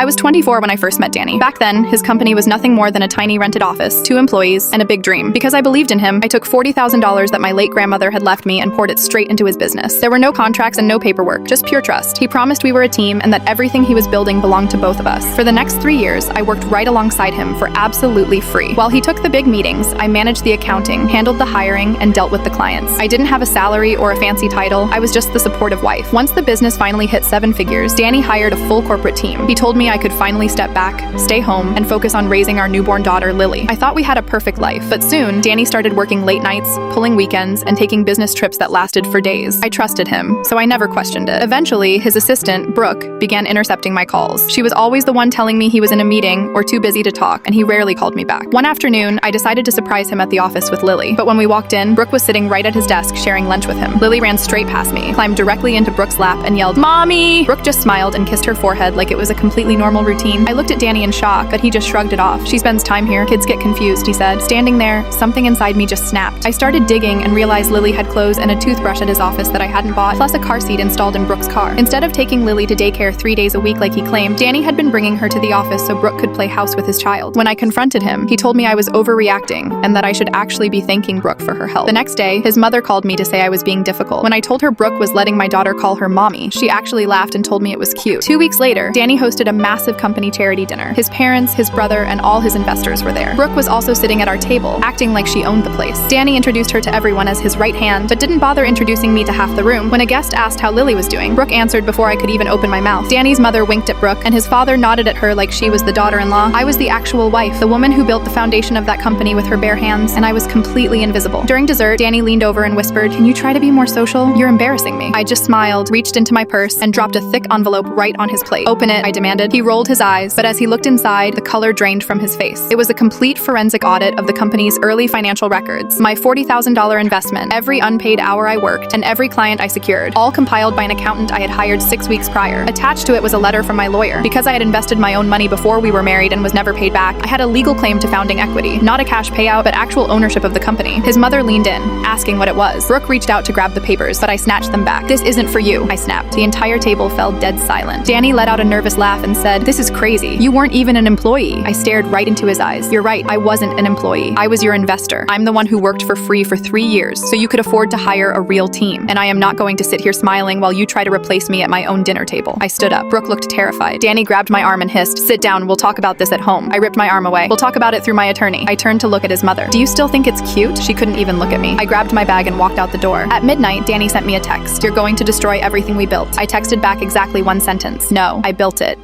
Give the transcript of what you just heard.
I was 24 when I first met Danny. Back then, his company was nothing more than a tiny rented office, 2 employees, and a big dream. Because I believed in him, I took $40,000 that my late grandmother had left me and poured it straight into his business. There were no contracts and no paperwork, just pure trust. He promised we were a team and that everything he was building belonged to both of us. For the next 3 years, I worked right alongside him for absolutely free. While he took the big meetings, I managed the accounting, handled the hiring, and dealt with the clients. I didn't have a salary or a fancy title, I was just the supportive wife. Once the business finally hit 7 figures, Danny hired a full corporate team. He told me I could finally step back, stay home, and focus on raising our newborn daughter, Lily. I thought we had a perfect life, but soon, Danny started working late nights, pulling weekends, and taking business trips that lasted for days. I trusted him, so I never questioned it. Eventually, his assistant, Brooke, began intercepting my calls. She was always the one telling me he was in a meeting or too busy to talk, and he rarely called me back. One afternoon, I decided to surprise him at the office with Lily, but when we walked in, Brooke was sitting right at his desk sharing lunch with him. Lily ran straight past me, climbed directly into Brooke's lap, and yelled, "Mommy!" Brooke just smiled and kissed her forehead like it was a completely normal routine. I looked at Danny in shock, but he just shrugged it off. "She spends time here. Kids get confused," he said. Standing there, something inside me just snapped. I started digging and realized Lily had clothes and a toothbrush at his office that I hadn't bought, plus a car seat installed in Brooke's car. Instead of taking Lily to daycare 3 days a week like he claimed, Danny had been bringing her to the office so Brooke could play house with his child. When I confronted him, he told me I was overreacting and that I should actually be thanking Brooke for her help. The next day, his mother called me to say I was being difficult. When I told her Brooke was letting my daughter call her mommy, she actually laughed and told me it was cute. 2 weeks later, Danny hosted a massive company charity dinner. His parents, his brother, and all his investors were there. Brooke was also sitting at our table, acting like she owned the place. Danny introduced her to everyone as his right hand, but didn't bother introducing me to half the room. When a guest asked how Lily was doing, Brooke answered before I could even open my mouth. Danny's mother winked at Brooke, and his father nodded at her like she was the daughter-in-law. I was the actual wife, the woman who built the foundation of that company with her bare hands, and I was completely invisible. During dessert, Danny leaned over and whispered, "Can you try to be more social? You're embarrassing me." I just smiled, reached into my purse, and dropped a thick envelope right on his plate. "Open it," I demanded. He rolled his eyes, but as he looked inside, the color drained from his face. It was a complete forensic audit of the company's early financial records, my $40,000 investment, every unpaid hour I worked, and every client I secured, all compiled by an accountant I had hired 6 weeks prior. Attached to it was a letter from my lawyer. Because I had invested my own money before we were married and was never paid back, I had a legal claim to founding equity, not a cash payout, but actual ownership of the company. His mother leaned in, asking what it was. Brooke reached out to grab the papers, but I snatched them back. "This isn't for you," I snapped. The entire table fell dead silent. Danny let out a nervous laugh and said, "This is crazy. You weren't even an employee." I stared right into his eyes. "You're right, I wasn't an employee. I was your investor. I'm the one who worked for free for 3 years, so you could afford to hire a real team. And I am not going to sit here smiling while you try to replace me at my own dinner table." I stood up. Brooke looked terrified. Danny grabbed my arm and hissed, "Sit down, we'll talk about this at home." I ripped my arm away. "We'll talk about it through my attorney." I turned to look at his mother. "Do you still think it's cute?" She couldn't even look at me. I grabbed my bag and walked out the door. At midnight, Danny sent me a text. "You're going to destroy everything we built." I texted back exactly one sentence. "No, I built it."